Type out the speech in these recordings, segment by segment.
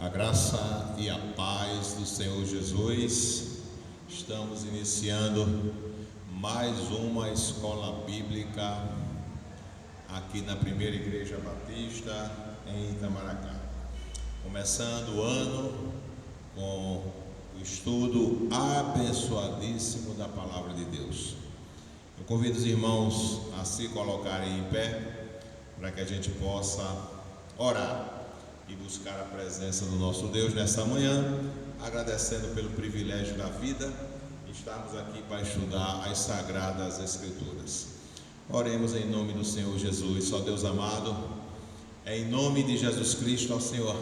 A graça e a paz do Senhor Jesus. Estamos iniciando mais uma escola bíblica aqui na Primeira Igreja Batista em Itamaracá. Começando o ano com o estudo abençoadíssimo da Palavra de Deus. Eu convido os irmãos a se colocarem em pé para que a gente possa orar e buscar a presença do nosso Deus nessa manhã, agradecendo pelo privilégio da vida. Estamos aqui para estudar as Sagradas Escrituras. Oremos em nome do Senhor Jesus. Ó Deus amado, é em nome de Jesus Cristo, ó Senhor,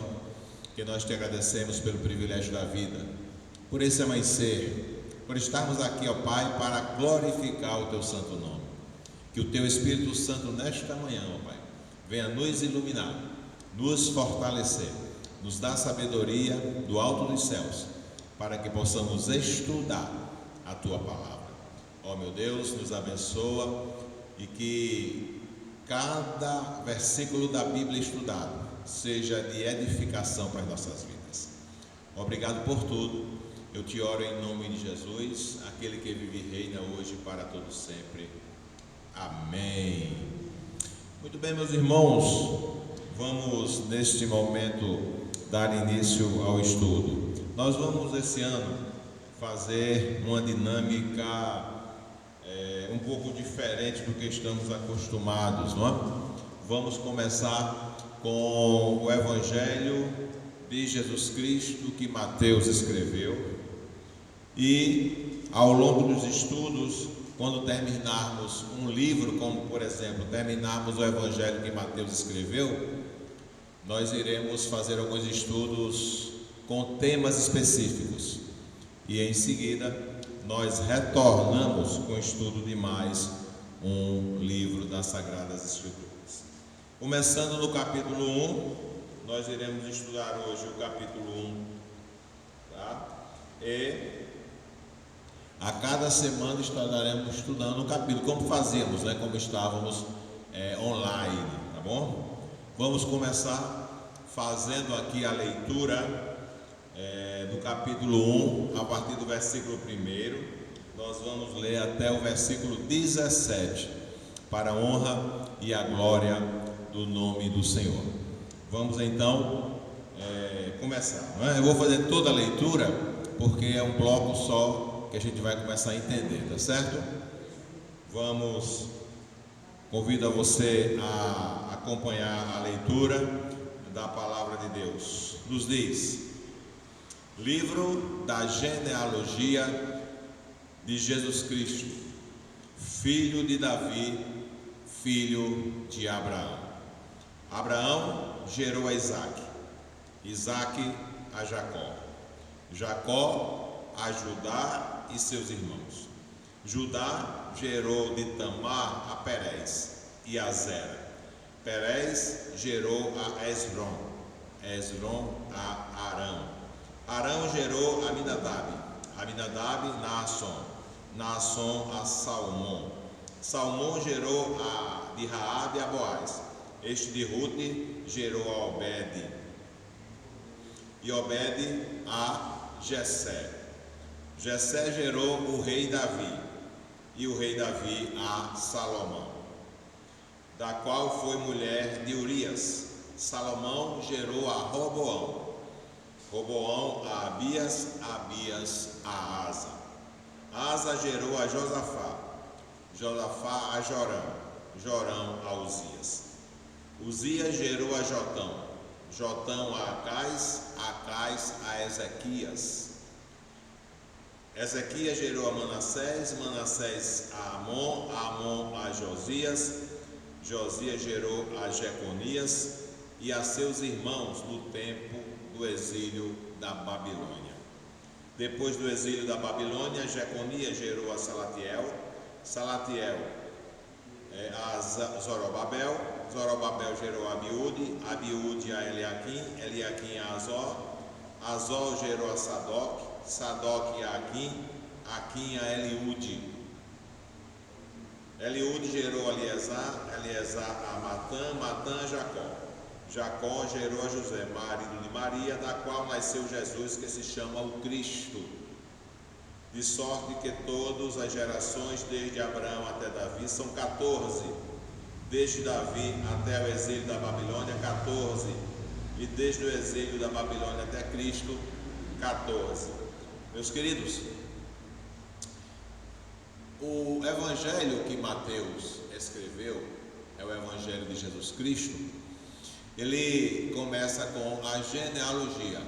que nós te agradecemos pelo privilégio da vida, por esse amanhecer, por estarmos aqui, ó Pai, para glorificar o teu santo nome. Que o teu Espírito Santo nesta manhã, ó Pai, venha nos iluminar, nos fortalecer, nos dar sabedoria do alto dos céus, para que possamos estudar a tua palavra. Ó meu Deus, nos abençoa e que cada versículo da Bíblia estudado seja de edificação para as nossas vidas. Obrigado por tudo. Eu te oro em nome de Jesus, aquele que vive e reina hoje para todo sempre. Amém. Muito bem, meus irmãos, vamos neste momento dar início ao estudo. Nós vamos esse ano fazer uma dinâmica um pouco diferente do que estamos acostumados, não é? Vamos começar com o Evangelho de Jesus Cristo que Mateus escreveu, e ao longo dos estudos, quando terminarmos um livro, como por exemplo, terminarmos o Evangelho que Mateus escreveu, nós iremos fazer alguns estudos com temas específicos. E em seguida, nós retornamos com o estudo de mais um livro das Sagradas Escrituras. Começando no capítulo 1, nós iremos estudar hoje o capítulo 1, tá? E a cada semana estaremos estudando um capítulo, como fazíamos, né? Como estávamos online, tá bom? Vamos começar fazendo aqui a leitura do capítulo 1, a partir do versículo 1. Nós vamos ler até o versículo 17, para a honra e a glória do nome do Senhor. Vamos então começar, né? Eu vou fazer toda a leitura, porque é um bloco só que a gente vai começar a entender, tá certo? Convido a você a acompanhar a leitura da palavra de Deus. Nos diz: livro da genealogia de Jesus Cristo, filho de Davi, filho de Abraão. Abraão gerou a Isaque, Isaque a Jacó, Jacó a Judá e seus irmãos. Judá gerou de Tamar a Perez e a Zera. Perez gerou a Esrom, Esrom a Arão. Arão gerou a Aminadab, Aminadab a Naasson, Naasson a Salmão. Salmão gerou de Raabe a Boaz. Este de Rute gerou a Obed, e Obed a Jessé. Jessé gerou o rei Davi, e o rei Davi a Salomão, da qual foi mulher de Urias. Salomão gerou a Roboão, Roboão a Abias, Abias a Asa. Asa gerou a Josafá, Josafá a Jorão, Jorão a Uzias. Uzias gerou a Jotão, Jotão a Acais, Acais a Ezequias. Ezequias gerou a Manassés, Manassés a Amon, Amon a Josias, Josias gerou a Jeconias e a seus irmãos no tempo do exílio da Babilônia. Depois do exílio da Babilônia, Jeconias gerou a Salatiel, Salatiel a Zorobabel, Zorobabel gerou a Abiúde, Abiúde a Eliaquim, Eliaquim a Azor, Azor gerou a Sadoc, Sadoc a Aquim, Aquim a Eliúde. Eliúde gerou a Eleazar, Eleazar a Matã, Matã a Jacó. Jacó gerou a José, marido de Maria, da qual nasceu Jesus, que se chama o Cristo. De sorte que todas as gerações, desde Abraão até Davi, são 14. Desde Davi até o exílio da Babilônia, 14. E desde o exílio da Babilônia até Cristo, 14. Meus queridos, o evangelho que Mateus escreveu é o evangelho de Jesus Cristo. Ele começa com a genealogia,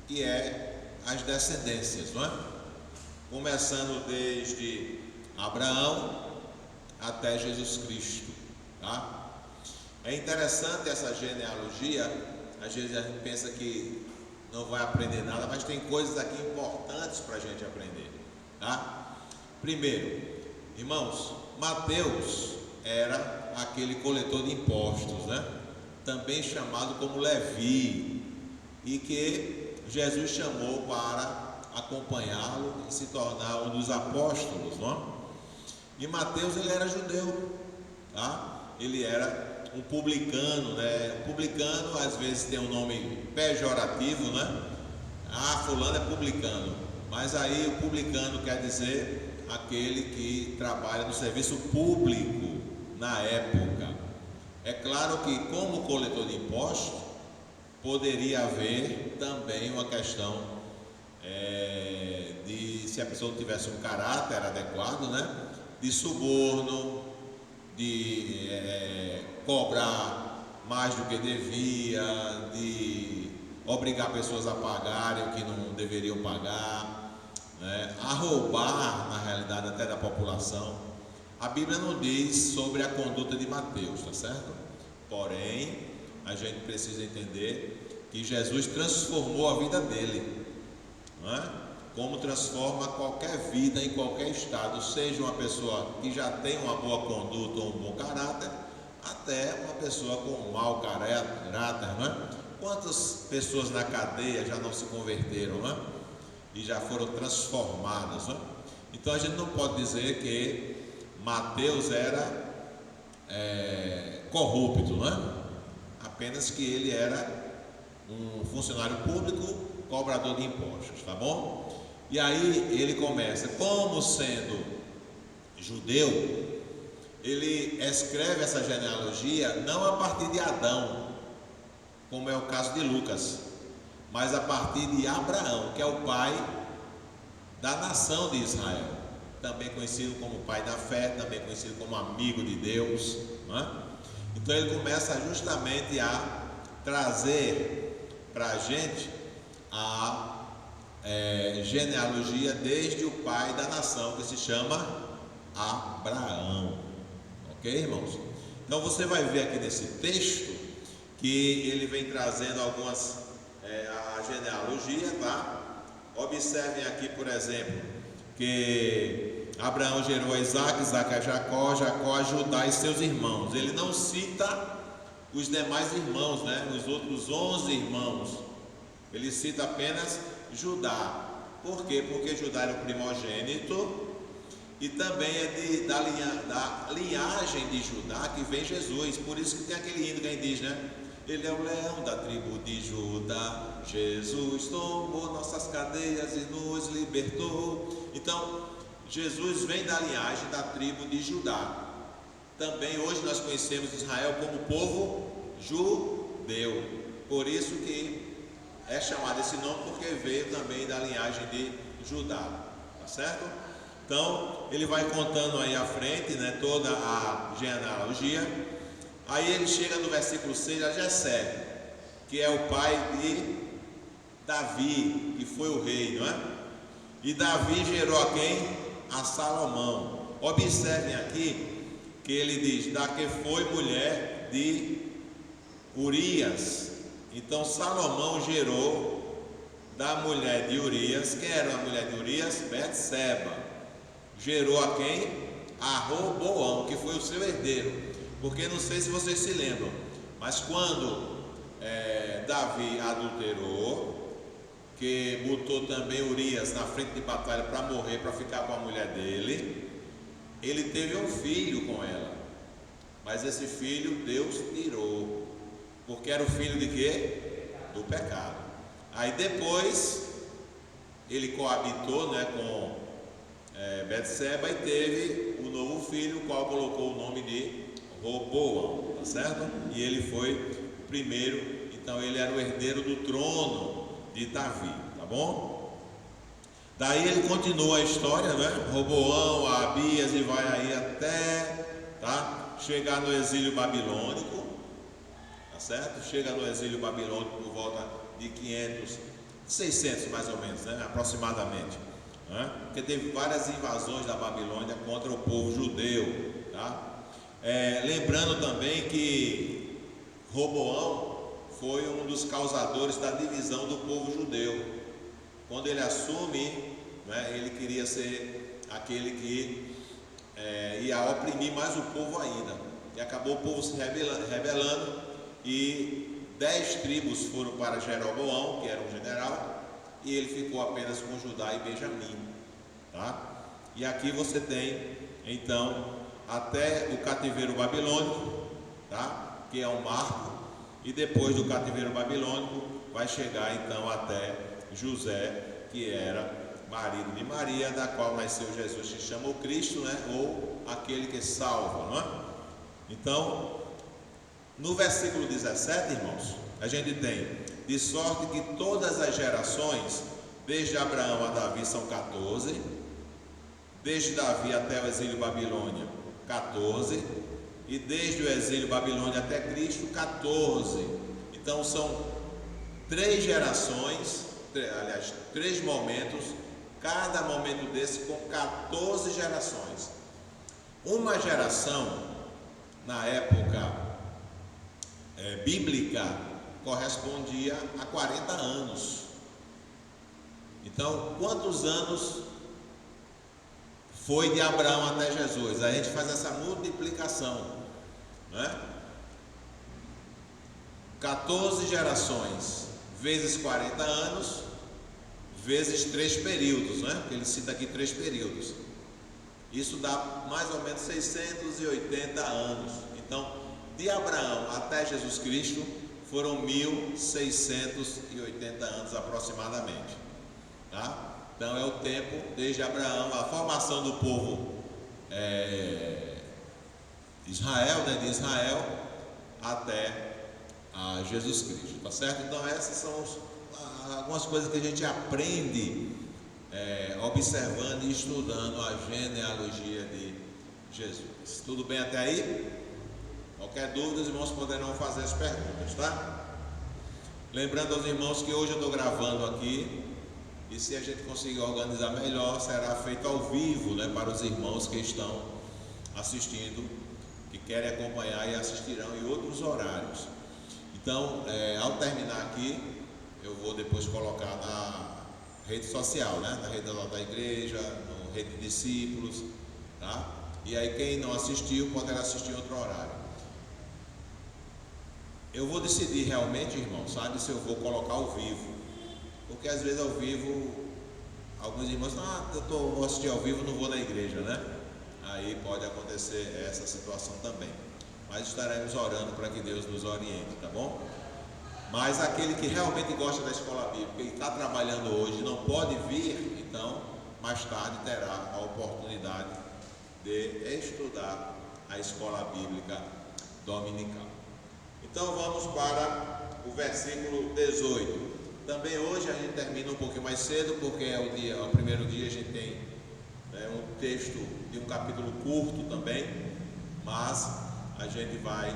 que é as descendências, não é? Começando desde Abraão até Jesus Cristo, tá? É interessante essa genealogia. Às vezes a gente pensa que não vai aprender nada, mas tem coisas aqui importantes para a gente aprender, tá? Primeiro, irmãos, Mateus era aquele coletor de impostos, né? Também chamado como Levi, e que Jesus chamou para acompanhá-lo e se tornar um dos apóstolos, não? E Mateus, ele era judeu, tá? Ele era um publicano, né? Um publicano às vezes tem um nome pejorativo, né? Ah, fulano é publicano, mas aí o publicano quer dizer aquele que trabalha no serviço público na época. É claro que, como coletor de impostos, poderia haver também uma questão de, se a pessoa tivesse um caráter adequado, né, de suborno, de cobrar mais do que devia, de obrigar pessoas a pagarem o que não deveriam pagar, né, a roubar, na realidade, até da população. A Bíblia não diz sobre a conduta de Mateus, tá certo? Porém, a gente precisa entender que Jesus transformou a vida dele, não é? Como transforma qualquer vida em qualquer estado, seja uma pessoa que já tem uma boa conduta ou um bom caráter, até uma pessoa com um mau caráter, não é? Quantas pessoas na cadeia já não se converteram, não é? E já foram transformadas, não é? Então a gente não pode dizer que Mateus era corrupto, não é? Apenas que ele era um funcionário público, cobrador de impostos, tá bom? E aí ele começa, como sendo judeu, ele escreve essa genealogia não a partir de Adão, como é o caso de Lucas, mas a partir de Abraão, que é o pai da nação de Israel, também conhecido como pai da fé, também conhecido como amigo de Deus, não é? Então ele começa justamente a trazer para a gente a genealogia desde o pai da nação, que se chama Abraão, ok, irmãos? Então você vai ver aqui nesse texto que ele vem trazendo algumas a genealogia, tá? Observem aqui, por exemplo, que Abraão gerou a Isaac, Isaac a Jacó, Jacó a Judá e seus irmãos. Ele não cita os demais irmãos, né? Os outros 11 irmãos. Ele cita apenas Judá. Por quê? Porque Judá era o primogênito e também é da linhagem de Judá que vem Jesus. Por isso que tem aquele hino que diz, né? Ele é o leão da tribo de Judá, Jesus tomou nossas cadeias e nos libertou. Então, Jesus vem da linhagem da tribo de Judá. Também hoje nós conhecemos Israel como povo judeu. Por isso que é chamado esse nome, porque veio também da linhagem de Judá, tá certo? Então, ele vai contando aí à frente, né, toda a genealogia. Aí ele chega no versículo 6 a Jessé, que é o pai de Davi, que foi o rei, não é? E Davi gerou a quem? A Salomão. Observem aqui que ele diz, da que foi mulher de Urias. Então Salomão gerou da mulher de Urias. Quem era a mulher de Urias? Betseba. Gerou a quem? A Roboão, que foi o seu herdeiro. Porque não sei se vocês se lembram, mas quando Davi adulterou, que botou também Urias na frente de batalha para morrer, para ficar com a mulher dele, ele teve um filho com ela, mas esse filho Deus tirou. Porque era o filho de quê? Do pecado. Aí depois ele coabitou, né, com Betseba e teve o novo filho, o qual colocou o nome de Roboão, tá certo? E ele foi o primeiro, então ele era o herdeiro do trono de Davi, tá bom? Daí ele continua a história, né? Roboão, Abias, e vai aí até, tá? Chegar no exílio babilônico, tá certo? Chega no exílio babilônico por volta de 600 mais ou menos, né? Aproximadamente, né? Porque teve várias invasões da Babilônia contra o povo judeu, tá? Lembrando também que Roboão foi um dos causadores da divisão do povo judeu. Quando ele assume, né, ele queria ser aquele que ia oprimir mais o povo ainda. E acabou o povo se rebelando e 10 tribos foram para Jeroboão, que era um general, e ele ficou apenas com Judá e Benjamim, tá? E aqui você tem, então, até o cativeiro babilônico, tá? Que é um marco, e depois do cativeiro babilônico vai chegar então até José, que era marido de Maria, da qual nasceu Jesus, que chama o Cristo, né? Ou aquele que salva, não é? Então, no versículo 17, irmãos, a gente tem: de sorte que todas as gerações, desde Abraão a Davi, são 14, desde Davi até o exílio Babilônia, 14, e desde o exílio Babilônia até Cristo, 14. Então são 3 gerações, aliás, 3 momentos, cada momento desse com 14 gerações. Uma geração, na época bíblica, correspondia a 40 anos. Então, quantos anos foi de Abraão até Jesus? A gente faz essa multiplicação, né? 14 gerações vezes 40 anos vezes 3 períodos, né? Porque ele cita aqui 3 períodos. Isso dá mais ou menos 680 anos. Então, de Abraão até Jesus Cristo foram 1680 anos aproximadamente, tá? Então é o tempo desde Abraão, a formação do povo Israel, né, de Israel, até Jesus Cristo, tá certo? Então essas são algumas coisas que a gente aprende observando e estudando a genealogia de Jesus. Tudo bem até aí? Qualquer dúvida, os irmãos poderão fazer as perguntas, tá? Lembrando aos irmãos que hoje eu estou gravando aqui, e se a gente conseguir organizar melhor, será feito ao vivo, né, para os irmãos que estão assistindo, que querem acompanhar e assistirão em outros horários. Então, ao terminar aqui, eu vou depois colocar na rede social, né, na rede da igreja, no rede de discípulos, tá? E aí quem não assistiu poderá assistir em outro horário. Eu vou decidir realmente, irmão, sabe, se eu vou colocar ao vivo, porque às vezes ao vivo, alguns irmãos, vou assistir ao vivo, não vou na igreja, né? Aí pode acontecer essa situação também, mas estaremos orando para que Deus nos oriente, tá bom? Mas aquele que realmente gosta da escola bíblica e está trabalhando hoje e não pode vir, então mais tarde terá a oportunidade de estudar a escola bíblica dominical. Então vamos para o versículo 18. Também hoje a gente termina um pouquinho mais cedo, porque é o primeiro dia. A gente tem um texto de um capítulo curto também, mas a gente vai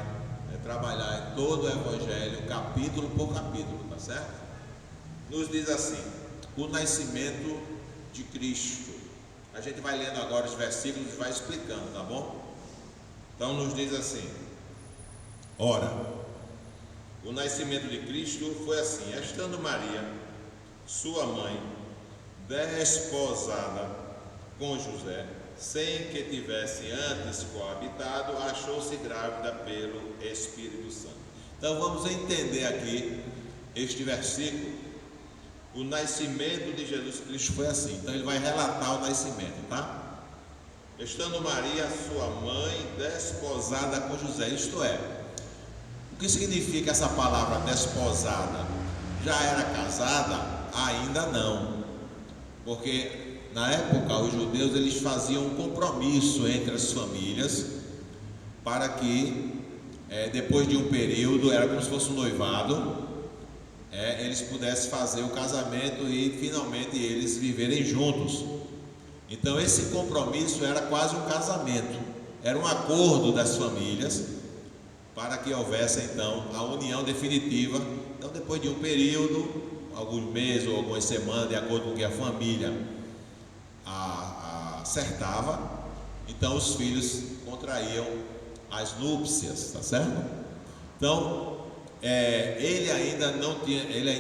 trabalhar em todo o Evangelho, capítulo por capítulo, tá certo? Nos diz assim: o nascimento de Cristo. A gente vai lendo agora os versículos e vai explicando, tá bom? Então nos diz assim: ora, o nascimento de Cristo foi assim: estando Maria, sua mãe, desposada com José, sem que tivesse antes coabitado, achou-se grávida pelo Espírito Santo. Então vamos entender aqui este versículo. O nascimento de Jesus Cristo foi assim. Então ele vai relatar o nascimento, tá? Estando Maria, sua mãe, desposada com José, isto é, O que significa essa palavra desposada? Já era casada? Ainda não. Porque na época os judeus eles faziam um compromisso entre as famílias para que depois de um período, era como se fosse um noivado, eles pudessem fazer o casamento e finalmente eles viverem juntos. Então esse compromisso era quase um casamento, era um acordo das famílias para que houvesse então a união definitiva. Então depois de um período, alguns meses ou algumas semanas, de acordo com o que a família acertava, então os filhos contraíam as núpcias, tá certo? Então ele ainda não tinha, ele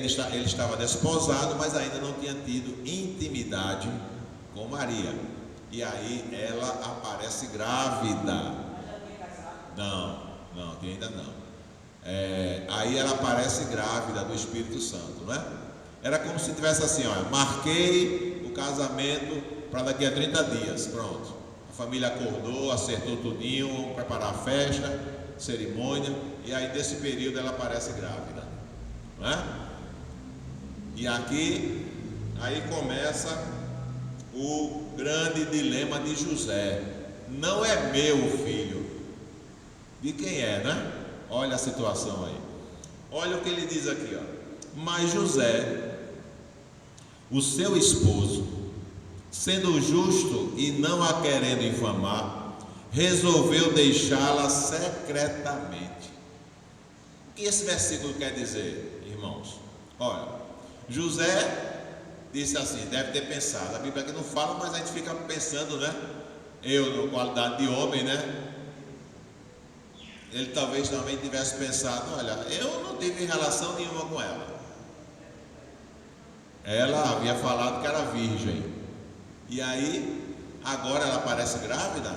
estava desposado, mas ainda não tinha tido intimidade com Maria. E aí ela aparece grávida. Não, ainda não. Aí ela aparece grávida do Espírito Santo, não é? Era como se tivesse assim, olha, marquei o casamento para daqui a 30 dias, pronto. A família acordou, acertou tudinho, vamos preparar a festa, cerimônia, e aí desse período ela aparece grávida, não é? E aqui, aí começa o grande dilema de José. Não é meu filho. De quem é, né? Olha a situação aí. Olha o que ele diz aqui, ó. Mas José, o seu esposo, sendo justo e não a querendo infamar, resolveu deixá-la secretamente. O que esse versículo quer dizer, irmãos? Olha, José disse assim, deve ter pensado, a Bíblia aqui não fala, mas a gente fica pensando, né? Eu, na qualidade de homem, né? Ele talvez também tivesse pensado, olha, eu não tive relação nenhuma com ela. Ela havia falado que era virgem. E aí, agora ela parece grávida.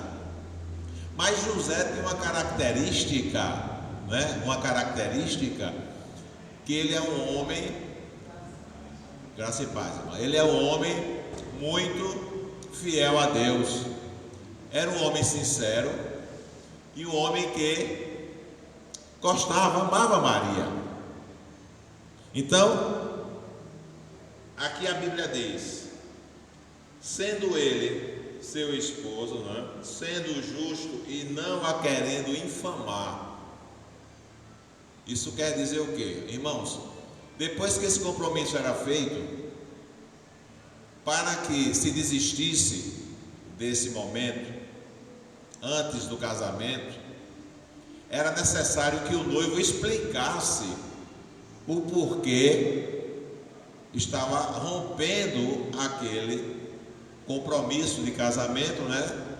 Mas José tem uma característica, né? Uma característica que ele é um homem, graça e paz, irmão. Ele é um homem muito fiel a Deus. Era um homem sincero e um homem que gostava, amava Maria. Então, aqui a Bíblia diz, sendo ele seu esposo, né? Sendo justo e não a querendo infamar. Isso quer dizer o quê? Irmãos, depois que esse compromisso era feito, para que se desistisse desse momento, antes do casamento, era necessário que o noivo explicasse o porquê estava rompendo aquele compromisso de casamento, né?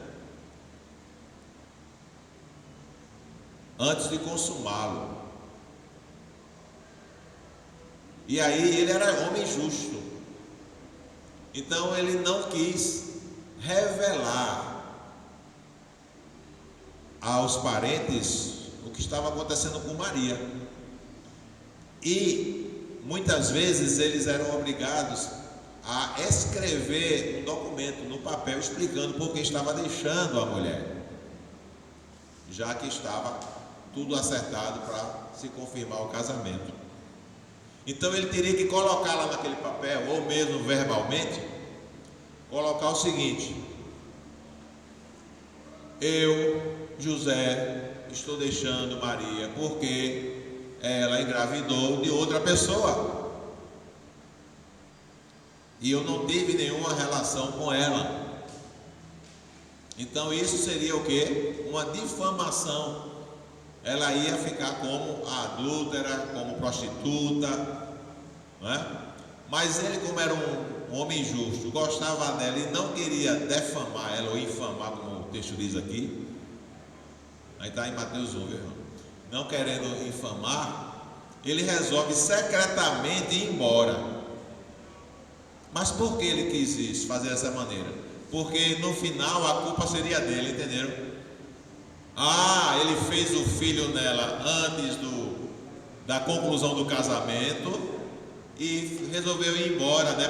Antes de consumá-lo. E aí ele era homem justo. Então ele não quis revelar aos parentes o que estava acontecendo com Maria. E muitas vezes eles eram obrigados a escrever um documento no papel explicando por que estava deixando a mulher, já que estava tudo acertado para se confirmar o casamento. Então ele teria que colocar lá naquele papel, ou mesmo verbalmente, colocar o seguinte: eu, José, estou deixando Maria porque ela engravidou de outra pessoa e eu não tive nenhuma relação com ela. Então isso seria o quê? Uma difamação. Ela ia ficar como adúltera, como prostituta, não é? Mas ele, como era um homem justo, gostava dela e não queria defamar ela ou infamar, como o texto diz aqui. Aí está em Mateus 1, viu, irmão? Não querendo infamar, ele resolve secretamente ir embora. Mas por que ele quis isso, fazer dessa maneira? Porque no final a culpa seria dele, entenderam? Ele fez o filho nela antes da conclusão do casamento e resolveu ir embora, né?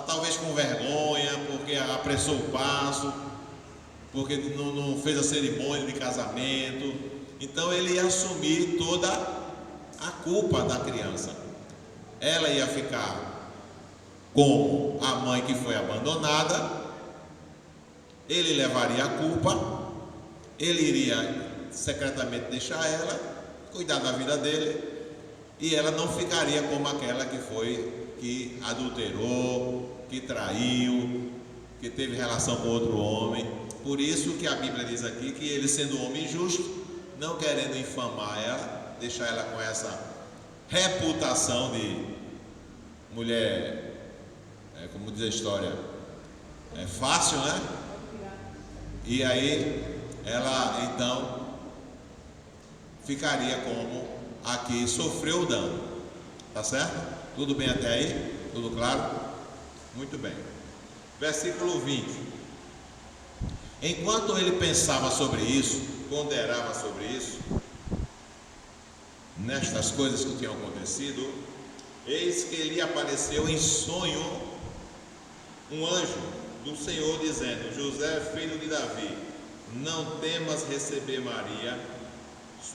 Talvez com vergonha, porque apressou o passo, porque não fez a cerimônia de casamento. Então ele ia assumir toda a culpa da criança. Ela ia ficar como a mãe que foi abandonada, ele levaria a culpa, ele iria secretamente deixar ela, cuidar da vida dele, e ela não ficaria como aquela que adulterou, que traiu, que teve relação com outro homem. Por isso que a Bíblia diz aqui que ele, sendo um homem justo, não querendo infamar ela, deixar ela com essa reputação de mulher, como diz a história, é fácil, né? E aí ela então ficaria como a que sofreu o dano. Tá certo? Tudo bem até aí? Tudo claro? Muito bem. Versículo 20. Enquanto ele pensava sobre isso, ponderava sobre isso, nestas coisas que tinham acontecido, eis que lhe apareceu em sonho um anjo do Senhor, dizendo: José, filho de Davi, não temas receber Maria,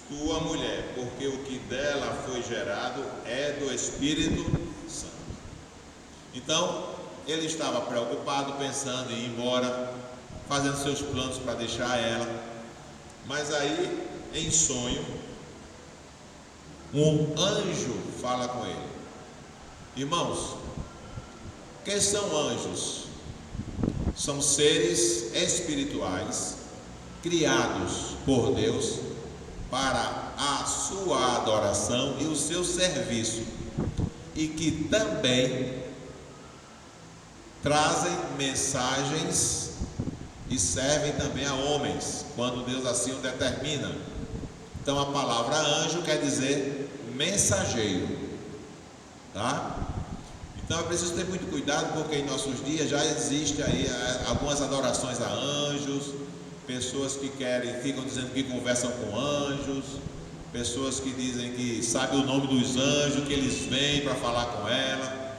tua mulher, porque o que dela foi gerado é do Espírito Santo. Então, ele estava preocupado, pensando em ir embora, fazendo seus planos para deixar ela. Mas aí, em sonho, um anjo fala com ele. Irmãos, quem são anjos? São seres espirituais criados por Deus para a sua adoração e o seu serviço, e que também trazem mensagens e servem também a homens, quando Deus assim o determina. Então a palavra anjo quer dizer mensageiro, tá? Então é preciso ter muito cuidado, porque em nossos dias já existe aí algumas adorações a anjos, pessoas que ficam dizendo que conversam com anjos, pessoas que dizem que sabem o nome dos anjos, que eles vêm para falar com ela.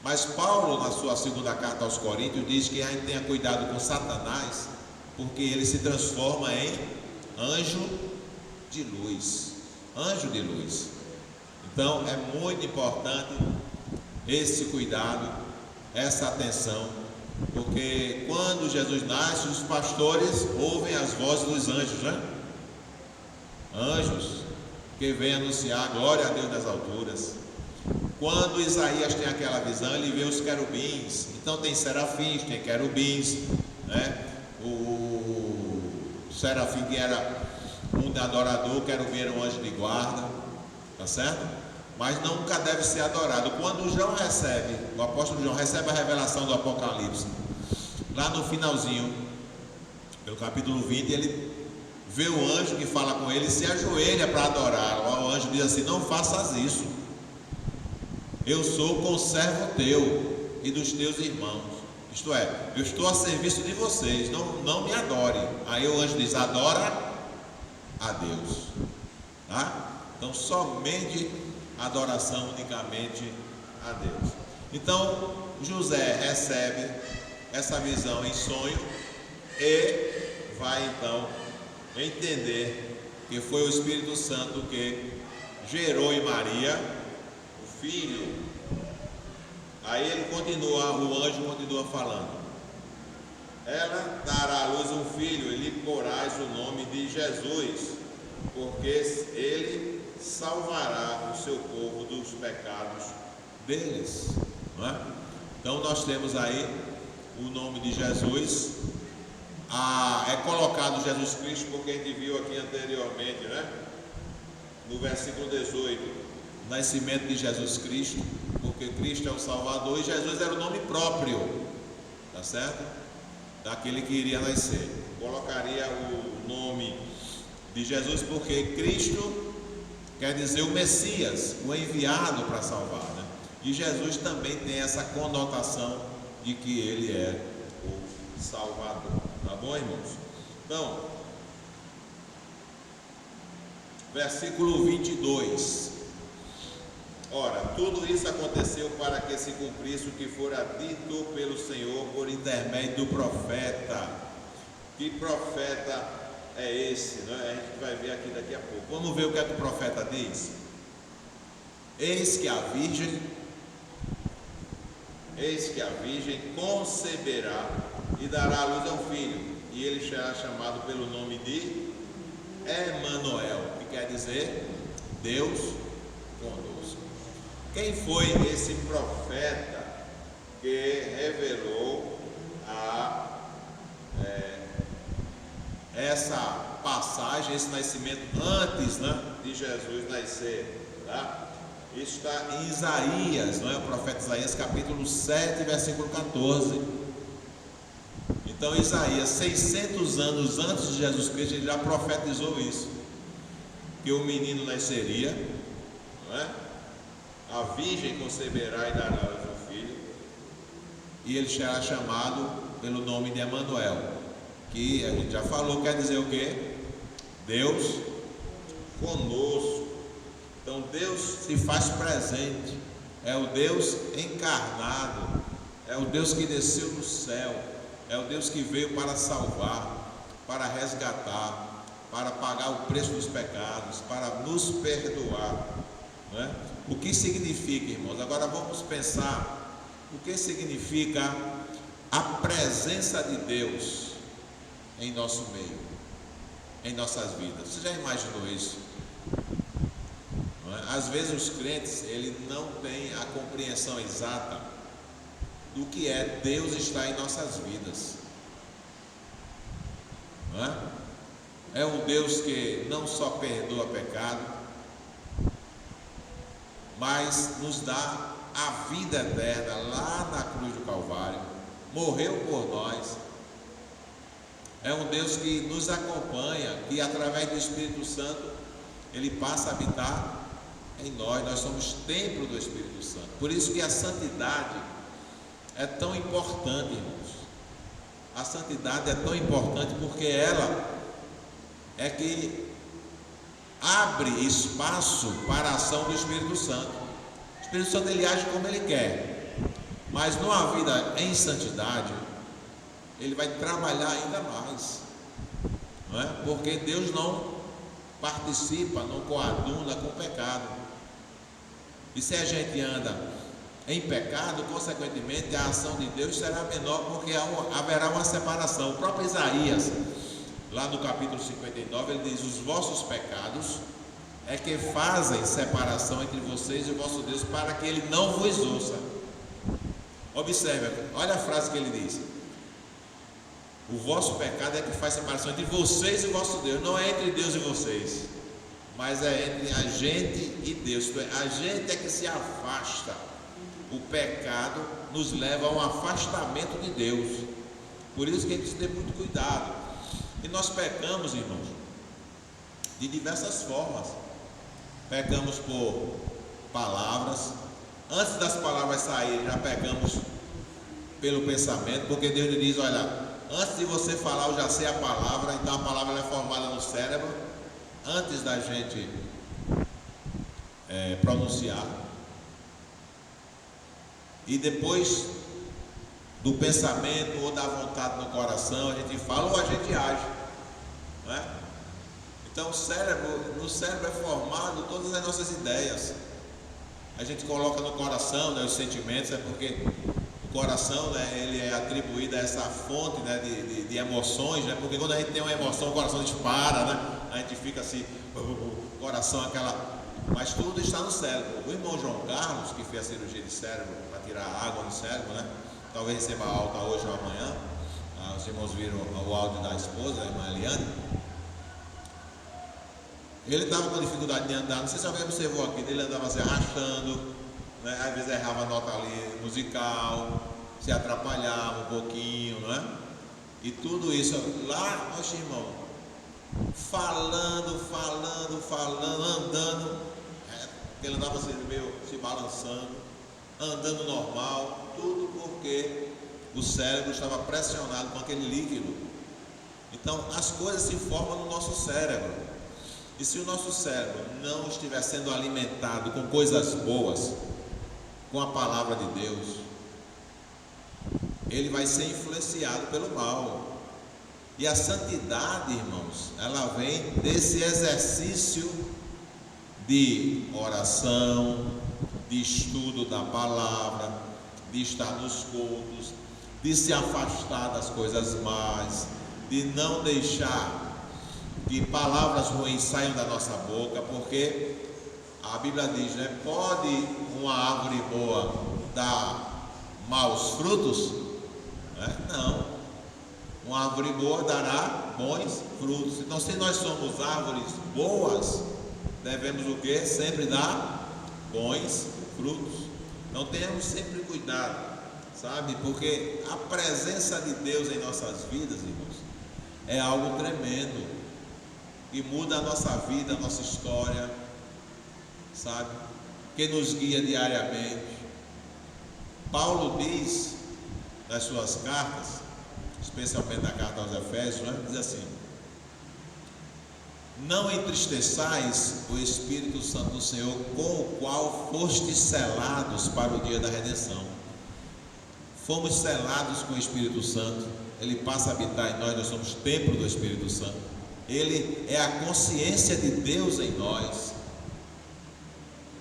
Mas Paulo, na sua segunda carta aos Coríntios, diz que a gente tenha cuidado com Satanás, porque ele se transforma em anjo de luz. Anjo de luz. Então é muito importante esse cuidado, essa atenção, porque quando Jesus nasce, os pastores ouvem as vozes dos anjos, né? Anjos que vêm anunciar a glória a Deus nas alturas. Quando Isaías tem aquela visão, ele vê os querubins. Então tem serafins, tem querubins, né? O serafim, que era um adorador, o querubim era um anjo de guarda, tá certo? Mas nunca deve ser adorado. Quando João recebe, o apóstolo João recebe a revelação do Apocalipse, lá no finalzinho, pelo capítulo 20, ele vê o anjo que fala com ele, se ajoelha para adorá-lo. O anjo diz assim: não faças isso, eu sou conservo teu e dos teus irmãos, isto é, eu estou a serviço de vocês, não me adorem. Aí o anjo diz: adora a Deus, tá? Então somente adoração, unicamente a Deus. Então José recebe essa visão em sonho e vai então entender que foi o Espírito Santo que gerou em Maria o filho. Aí ele continua, o anjo continua falando: ela dará à luz um filho e lhe porás o nome de Jesus, porque ele salvará o seu povo dos pecados deles, não é? Então nós temos aí o nome de Jesus. É colocado Jesus Cristo, porque a gente viu aqui anteriormente, né? No versículo 18, nascimento de Jesus Cristo, porque Cristo é o Salvador e Jesus era o nome próprio, tá certo? Daquele que iria nascer. Colocaria o nome de Jesus porque Cristo quer dizer o Messias, o enviado para salvar, né? E Jesus também tem essa conotação de que ele é o Salvador. Tá bom, irmãos? Então, versículo 22. Ora, tudo isso aconteceu para que se cumprisse o que fora dito pelo Senhor por intermédio do profeta. Que profeta é esse, né? A gente vai ver aqui daqui a pouco. Vamos ver o que é que o profeta diz. Eis que a Virgem conceberá e dará à luz a um filho, e ele será chamado pelo nome de Emanuel, que quer dizer Deus conosco. Quem foi esse profeta que revelou essa passagem, esse nascimento antes, de Jesus nascer? Isso está em Isaías, não é? O profeta Isaías, capítulo 7, versículo 14. Então Isaías, 600 anos antes de Jesus Cristo, ele já profetizou isso, que o menino nasceria, não é? A virgem conceberá e dará à luz um filho, e ele será chamado pelo nome de Emanuel, que a gente já falou, quer dizer o quê? Deus conosco. Então Deus se faz presente, é o Deus encarnado, é o Deus que desceu do céu, é o Deus que veio para salvar, para resgatar, para pagar o preço dos pecados, para nos perdoar, não é? O que significa, irmãos? Agora vamos pensar o que significa a presença de Deus em nosso meio, em nossas vidas. Você já imaginou isso? Não é? Às vezes os crentes, eles não têm a compreensão exata do que é Deus estar em nossas vidas, não é? É um Deus que não só perdoa pecado, mas nos dá a vida eterna lá na cruz do Calvário, morreu por nós. É um Deus que nos acompanha, que através do Espírito Santo ele passa a habitar em nós somos templo do Espírito Santo. Por isso que a santidade é tão importante, irmãos. A santidade é tão importante porque ela é que abre espaço para a ação do Espírito Santo. O Espírito Santo ele age como ele quer, mas numa vida em santidade ele vai trabalhar ainda mais, não é? Porque Deus não participa, não coaduna com o pecado. E se a gente anda em pecado, consequentemente a ação de Deus será menor, porque haverá uma separação. O próprio Isaías, lá no capítulo 59, ele diz: os vossos pecados é que fazem separação entre vocês e o vosso Deus, para que ele não vos ouça. Observe, olha a frase que ele diz: o vosso pecado é que faz separação entre vocês e o vosso Deus. Não é entre Deus e vocês, mas é entre a gente e Deus. A gente é que se afasta. O pecado nos leva a um afastamento de Deus. Por isso que a gente tem que ter muito cuidado. E nós pecamos, irmãos, de diversas formas. Pecamos por palavras. Antes das palavras saírem, já pecamos pelo pensamento, porque Deus lhe diz: olha, antes de você falar, eu já sei a palavra. Então a palavra é formada no cérebro antes da gente pronunciar. E depois do pensamento ou da vontade no coração, a gente fala ou a gente age, não é? Então no cérebro é formado todas as nossas ideias. A gente coloca no coração, né, os sentimentos, é porque o coração, né, ele é atribuído a essa fonte, né, de emoções, né? Porque quando a gente tem uma emoção, o coração dispara, né? A gente fica assim, o coração aquela... Mas tudo está no cérebro. O irmão João Carlos, que fez a cirurgia de cérebro para tirar a água no cérebro, né? Talvez receba alta hoje ou amanhã. Os irmãos viram o áudio da esposa, a irmã Eliane. Ele estava com dificuldade de andar. Não sei se alguém observou aqui. Ele andava se arrastando, né? Às vezes errava a nota ali musical, se atrapalhava um pouquinho, não é? E tudo isso lá, nosso irmão, falando, andando. Ele andava assim, meio se balançando, andando normal, tudo porque o cérebro estava pressionado com aquele líquido. Então as coisas se formam no nosso cérebro, e se o nosso cérebro não estiver sendo alimentado com coisas boas, com a palavra de Deus, ele vai ser influenciado pelo mal. E a santidade, irmãos, ela vem desse exercício de oração, de estudo da palavra, de estar nos cultos, de se afastar das coisas más, de não deixar que palavras ruins saiam da nossa boca, porque a Bíblia diz, né? Pode uma árvore boa dar maus frutos? Não. Uma árvore boa dará bons frutos. Então, se nós somos árvores boas, devemos o quê? Sempre dar bons frutos. Então, tenhamos sempre cuidado, sabe? Porque a presença de Deus em nossas vidas, irmãos, é algo tremendo, que muda a nossa vida, a nossa história, sabe? Que nos guia diariamente. Paulo diz nas suas cartas, especialmente na carta aos Efésios, né? Diz assim: não entristeçais o Espírito Santo do Senhor, com o qual fostes selados para o dia da redenção. Fomos selados com o Espírito Santo, ele passa a habitar em nós, nós somos templo do Espírito Santo, ele é a consciência de Deus em nós,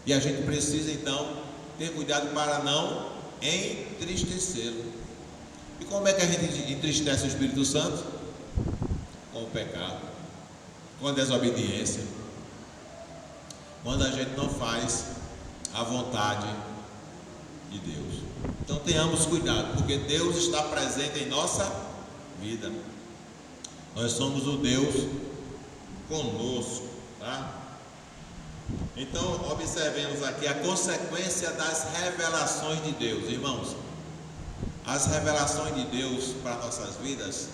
e a gente precisa então ter cuidado para não entristecê-lo. E como é que a gente entristece o Espírito Santo? Com o pecado, com a desobediência, quando a gente não faz a vontade de Deus. Então tenhamos cuidado, porque Deus está presente em nossa vida. Nós somos o Deus conosco, tá? Então observemos aqui a consequência das revelações de Deus, irmãos. As revelações de Deus para nossas vidas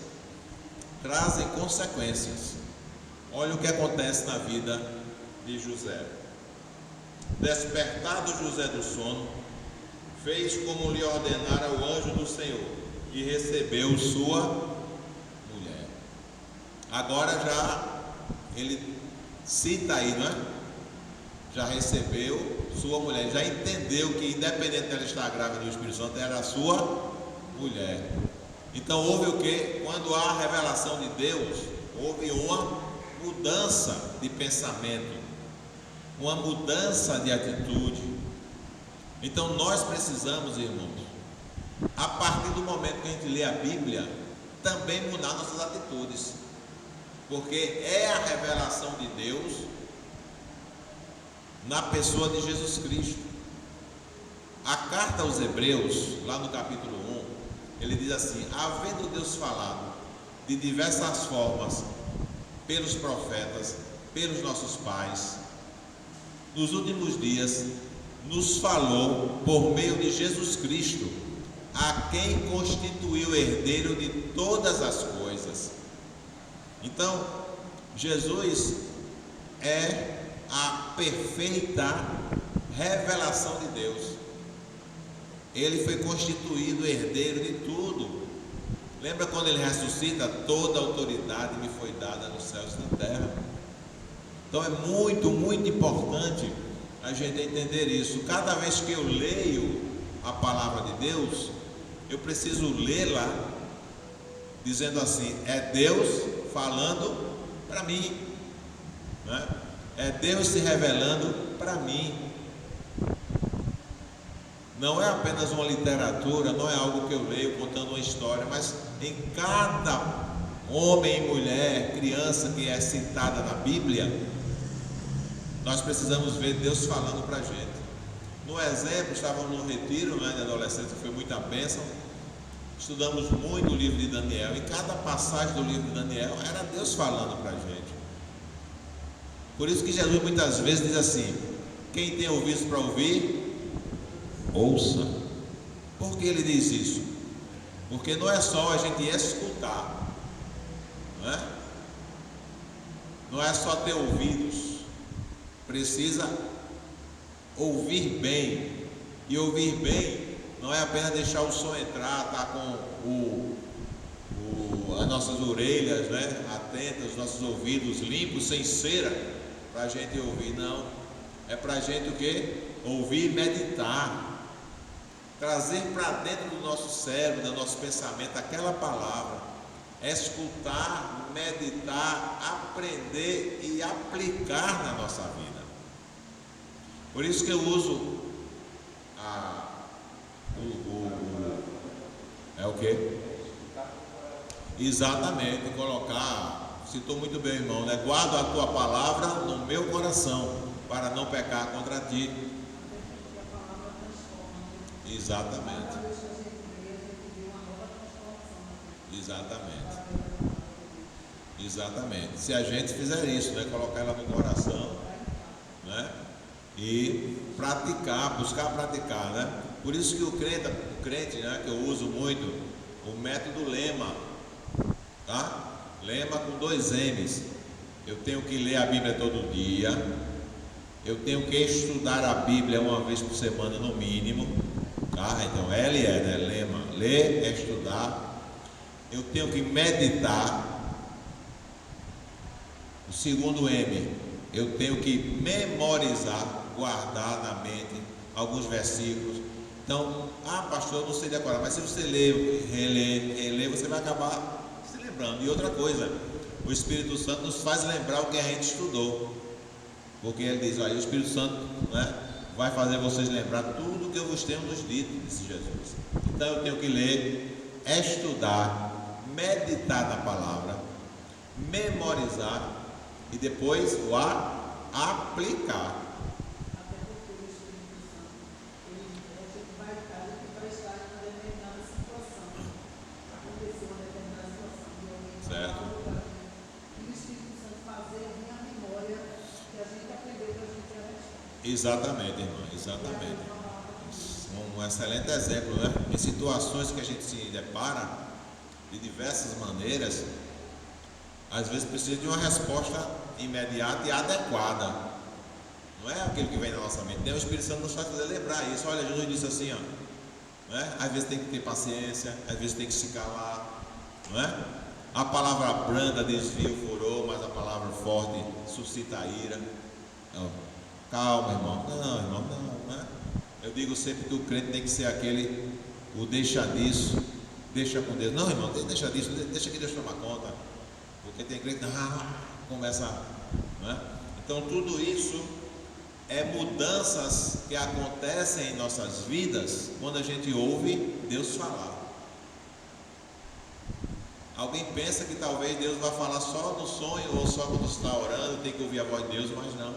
trazem consequências. Olha o que acontece na vida de José. Despertado José do sono, fez como lhe ordenara o anjo do Senhor e recebeu sua mulher. Agora já ele cita aí, não é? Já recebeu sua mulher, já entendeu que independente dela estar grávida do Espírito Santo, era a sua mulher. Então houve o que? Quando há a revelação de Deus, houve uma mudança de pensamento, uma mudança de atitude. Então nós precisamos, irmãos, a partir do momento que a gente lê a Bíblia, também mudar nossas atitudes, porque é a revelação de Deus na pessoa de Jesus Cristo. A carta aos Hebreus, lá no capítulo 1, ele diz assim: havendo Deus falado de diversas formas pelos profetas, pelos nossos pais, nos últimos dias nos falou por meio de Jesus Cristo, a quem constituiu herdeiro de todas as coisas. Então, Jesus é a perfeita revelação de Deus. Ele foi constituído herdeiro de tudo. Lembra quando ele ressuscita? Toda a autoridade me foi dada nos céus e na terra. Então é muito, muito importante a gente entender isso. Cada vez que eu leio a palavra de Deus, eu preciso lê-la dizendo assim: é Deus falando para mim, né? É Deus se revelando para mim. Não é apenas uma literatura, não é algo que eu leio contando uma história, mas em cada homem e mulher, criança que é citada na Bíblia, nós precisamos ver Deus falando para a gente. No exemplo, estávamos num retiro, né, de adolescentes, que foi muita bênção. Estudamos muito o livro de Daniel, e cada passagem do livro de Daniel era Deus falando para a gente. Por isso que Jesus muitas vezes diz assim: quem tem ouvidos para ouvir, ouça. Por que ele diz isso? Porque não é só a gente escutar, não é só ter ouvidos, precisa ouvir bem. E ouvir bem não é apenas deixar o som entrar, estar com as nossas orelhas, né, atentas, os nossos ouvidos limpos, sem cera, para a gente ouvir. Não, é para a gente o quê? Ouvir e meditar, trazer para dentro do nosso cérebro, do nosso pensamento aquela palavra, escutar, meditar, aprender e aplicar na nossa vida. Por isso que eu uso É o quê? Exatamente, colocar, citou muito bem, irmão, né? Guarda a tua palavra no meu coração, para não pecar contra ti. Exatamente. Exatamente. Exatamente. Se a gente fizer isso, né? Colocar ela no coração, né? E praticar, buscar praticar, né? Por isso que o crente, né? Que eu uso muito, o método Lema, tá? Lema com 2 M's. Eu tenho que ler a Bíblia todo dia. Eu tenho que estudar a Bíblia uma vez por semana no mínimo, tá? Então LE, né? Lema, ler é estudar. Eu tenho que meditar. O segundo M, eu tenho que memorizar, guardar na mente alguns versículos. Então, pastor, eu não sei decorar, mas se você ler, reler, você vai acabar se lembrando. E outra coisa, o Espírito Santo nos faz lembrar o que a gente estudou, porque ele diz, olha, o Espírito Santo, né, vai fazer vocês lembrar tudo que eu vos tenho nos dito, disse Jesus. Então eu tenho que ler, estudar, meditar na palavra, memorizar e depois o aplicar. Certo. Exatamente, irmã, exatamente. Um excelente exemplo, né? Em situações que a gente se depara de diversas maneiras, às vezes precisa de uma resposta imediata e adequada. Não é aquilo que vem na nossa mente. Tem o Espírito Santo nos faz fazer lembrar isso. Olha, Jesus disse assim, ó, não é? Às vezes tem que ter paciência, às vezes tem que se calar, não é? A palavra branda desvia o furor, mas a palavra forte suscita a ira. Então, calma, irmão. Não, irmão, não é? Eu digo sempre que o crente tem que ser aquele, o deixa disso, deixa com Deus. Não, irmão, deixa disso, deixa que Deus toma conta. Porque tem crente que começa, não é? Então tudo isso é mudanças que acontecem em nossas vidas quando a gente ouve Deus falar. Alguém pensa que talvez Deus vai falar só no sonho ou só quando está orando, tem que ouvir a voz de Deus, mas não.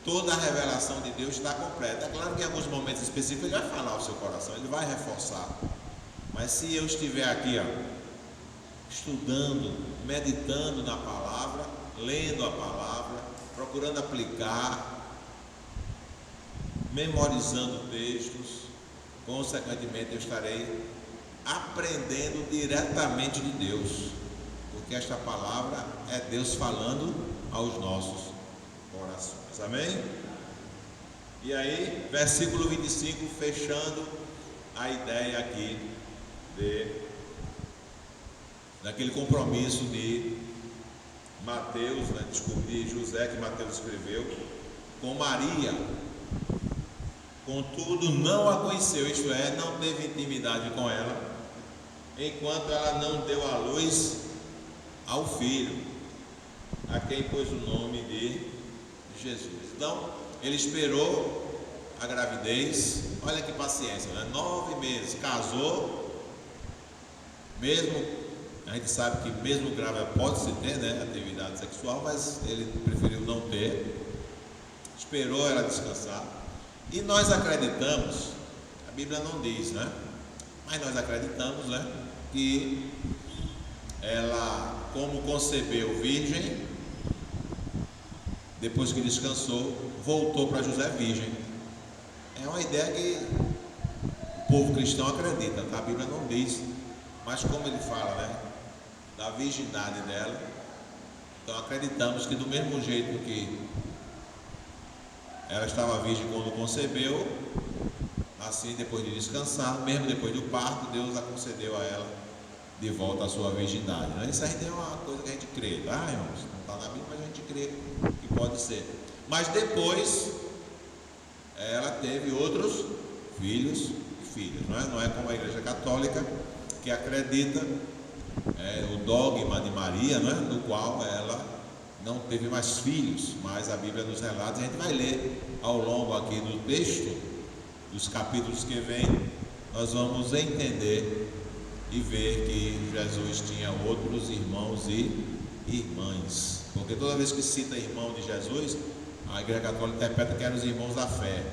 Toda a revelação de Deus está completa. É claro que em alguns momentos específicos Ele vai falar ao seu coração, Ele vai reforçar. Mas se eu estiver aqui, estudando, meditando na palavra, lendo a palavra, procurando aplicar, memorizando textos, consequentemente eu estarei aprendendo diretamente de Deus, porque esta palavra é Deus falando aos nossos corações, amém? E aí, versículo 25, fechando a ideia aqui daquele compromisso de Mateus, né, de José, que Mateus escreveu, com Maria. Contudo, não a conheceu, isto é, não teve intimidade com ela, enquanto ela não deu à luz ao filho, a quem pôs o nome de Jesus. Então, ele esperou a gravidez, olha que paciência, né? 9 meses, casou, mesmo, a gente sabe que mesmo grávida pode-se ter, né, atividade sexual, mas ele preferiu não ter, esperou ela descansar. E nós acreditamos, a Bíblia não diz, né? Mas nós acreditamos, né? Que ela, como concebeu virgem, depois que descansou, voltou para José virgem. É uma ideia que o povo cristão acredita, tá? A Bíblia não diz, mas como ele fala, né? Da virgindade dela, então acreditamos que do mesmo jeito que ela estava virgem quando concebeu, assim depois de descansar, mesmo depois do parto, Deus a concedeu a ela de volta a sua virgindade, né? Isso aí é uma coisa que a gente crê, tá, irmãos? Não está na Bíblia, mas a gente crê que pode ser. Mas depois ela teve outros filhos e filhas, não é como a Igreja Católica, que acredita o dogma de Maria, não é? No qual ela não teve mais filhos, mas a Bíblia nos relata, a gente vai ler ao longo aqui do texto, dos capítulos que vêm, nós vamos entender e ver que Jesus tinha outros irmãos e irmãs. Porque toda vez que cita irmão de Jesus, a Igreja Católica interpreta que eram os irmãos da fé.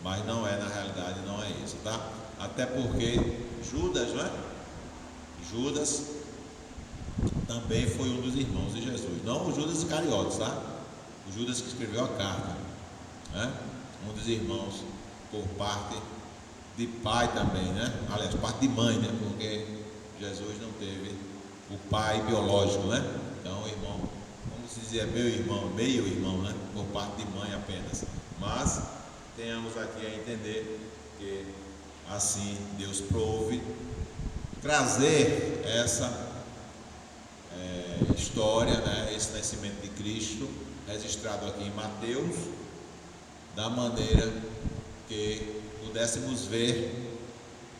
Mas não é, na realidade, não é isso, tá? Até porque Judas, não é? Judas também foi um dos irmãos de Jesus. Não o Judas Iscariotes, tá? O Judas que escreveu a carta, né? Um dos irmãos por parte de pai também, né? Aliás, parte de mãe, né? Porque Jesus não teve o pai biológico, né? Então, o irmão, como se dizia, meio irmão, né? Por parte de mãe apenas. Mas tenhamos aqui a entender que assim Deus prouve trazer essa história, né? Esse nascimento de Cristo registrado aqui em Mateus, da maneira que pudéssemos ver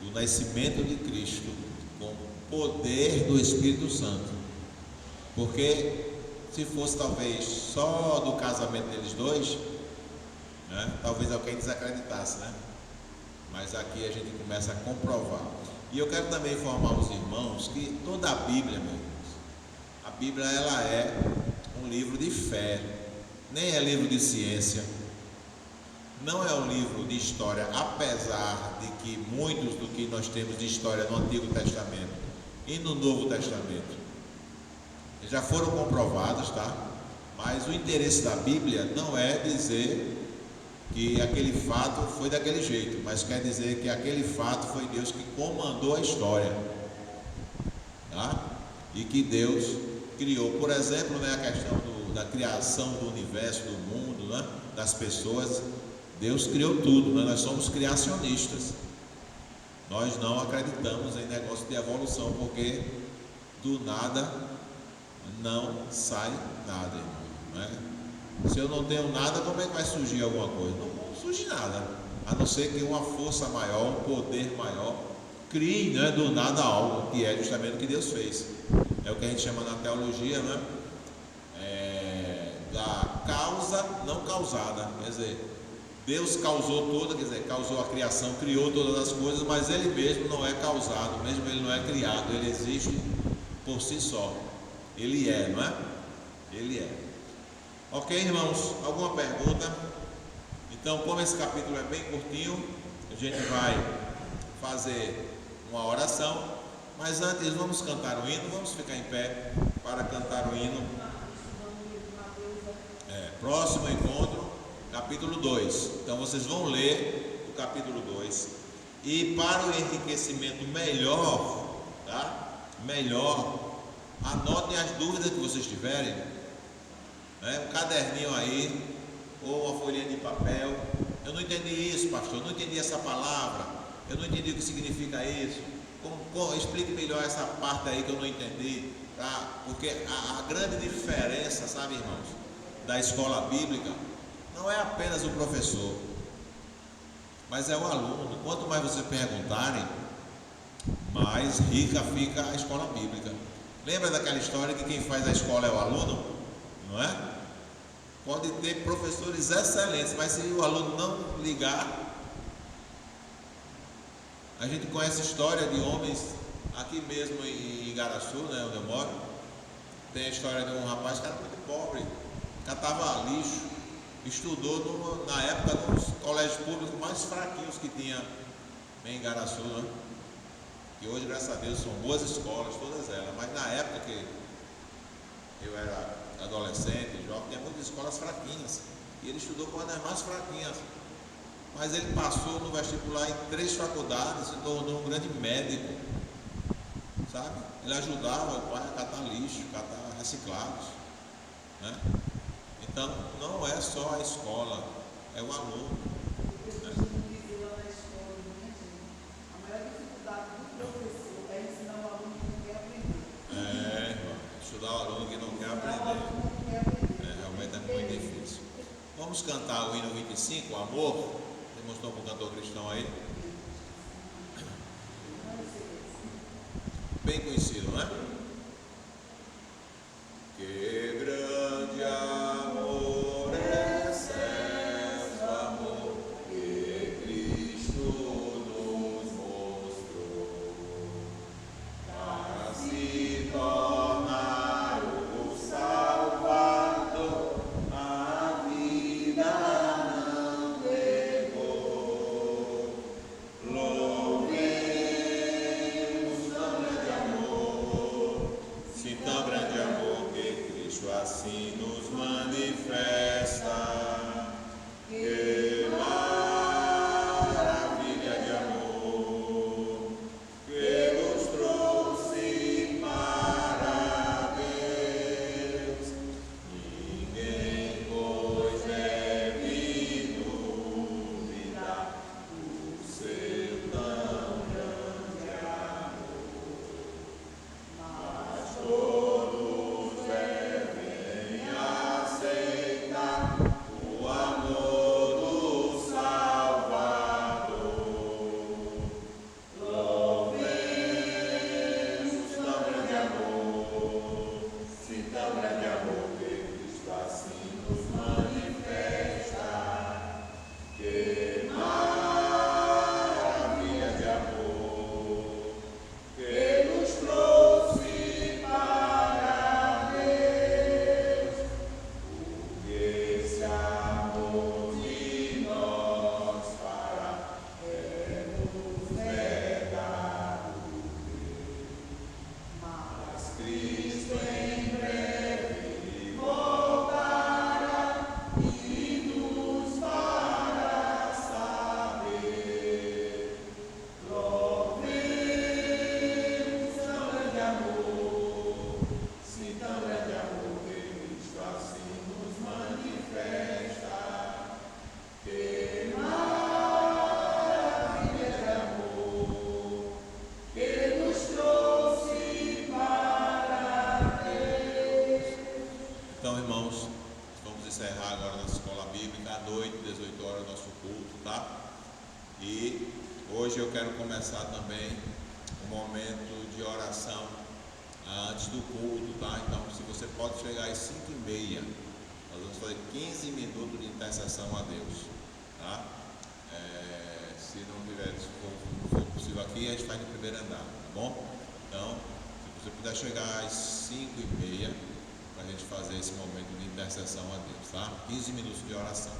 o nascimento de Cristo com o poder do Espírito Santo. Porque se fosse talvez só do casamento deles dois, né, talvez alguém desacreditasse, né? Mas aqui a gente começa a comprovar. E eu quero também informar os irmãos que toda a Bíblia, meus irmãos, a Bíblia ela é um livro de fé, nem é livro de ciência, não é um livro de história, apesar de que muitos do que nós temos de história no Antigo Testamento e no Novo Testamento já foram comprovados, tá? Mas o interesse da Bíblia não é dizer que aquele fato foi daquele jeito, mas quer dizer que aquele fato foi Deus que comandou a história, tá? E que Deus criou, por exemplo, né, a questão da criação do universo, do mundo, né, das pessoas. Deus criou tudo, né? Nós somos criacionistas. Nós não acreditamos em negócio de evolução, porque do nada não sai nada, irmão, né? Se eu não tenho nada, como é que vai surgir alguma coisa? Não surge nada, a não ser que uma força maior, um poder maior crie, né, do nada algo, que é justamente o que Deus fez. É o que a gente chama na teologia, né, da causa não causada. Quer dizer, Deus causou toda, quer dizer, causou a criação, criou todas as coisas, mas Ele mesmo não é causado, mesmo Ele não é criado, Ele existe por si só. Ele é, não é? Ele é. Ok, irmãos? Alguma pergunta? Então, como esse capítulo é bem curtinho, a gente vai fazer uma oração, mas antes vamos cantar o hino, vamos ficar em pé para cantar o hino. Próximo encontro, capítulo 2. Então vocês vão ler o capítulo 2. E para o enriquecimento melhor, tá? Melhor, anotem as dúvidas que vocês tiverem, né? Um caderninho aí, ou uma folhinha de papel. Eu não entendi isso, pastor, eu não entendi essa palavra, eu não entendi o que significa isso. Explique melhor essa parte aí que eu não entendi, tá? Porque a grande diferença, sabe, irmãos, da escola bíblica não é apenas o professor, mas é o aluno. Quanto mais vocês perguntarem, mais rica fica a escola bíblica. Lembra daquela história que quem faz a escola é o aluno? Não é? Pode ter professores excelentes, mas se o aluno não ligar. A gente conhece história de homens aqui mesmo em Igaraçu, né, onde eu moro. Tem a história de um rapaz que era muito pobre, catava lixo, estudou na época nos colégios públicos mais fraquinhos que tinha em Igaraçu, né? Que hoje, graças a Deus, são boas escolas, todas elas, mas na época que eu era adolescente, jovem, tinha muitas escolas fraquinhas, e ele estudou com uma das mais fraquinhas, mas ele passou no vestibular em 3 faculdades, se tornou um grande médico, sabe? Ele ajudava o pai a catar lixo, catar reciclados, né? Então, não é só a escola, é o aluno. Estudar o aluno que não quer aprender. Realmente é muito difícil. Vamos cantar o hino 25, o Amor. Você mostrou para o cantor cristão aí. Bem conhecido, não é? Que grande amor, excesso amor, que Cristo 18 horas o nosso culto, tá? E hoje eu quero começar também um momento de oração antes do culto, tá? Então, se você pode chegar às 5h30, nós vamos fazer 15 minutos de intercessão a Deus, tá? Se não tiver, se for possível aqui, a gente faz no primeiro andar, tá bom? Então, se você puder chegar às 5h30, para a gente fazer esse momento de intercessão a Deus, tá? 15 minutos de oração.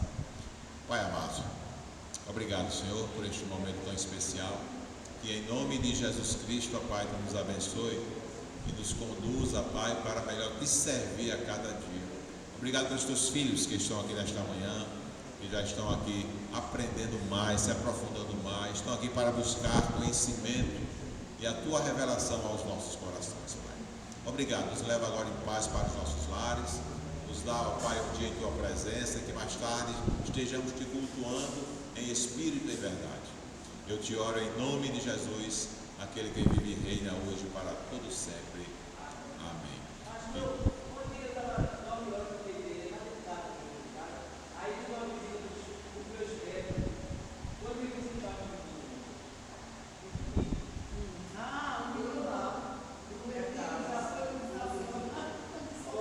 Pai amado, obrigado, Senhor, por este momento tão especial. Que em nome de Jesus Cristo, ó Pai, tu nos abençoe e nos conduza, Pai, para melhor te servir a cada dia. Obrigado pelos teus filhos que estão aqui nesta manhã, que já estão aqui aprendendo mais, se aprofundando mais, estão aqui para buscar conhecimento e a tua revelação aos nossos corações, Pai. Obrigado, nos leva agora em paz para os nossos lares, nos dá, ó Pai, um dia em tua presença, que mais tarde estejamos te cultuando em espírito e em verdade. Eu te oro em nome de Jesus, aquele que vive e reina hoje para todo sempre. Amém.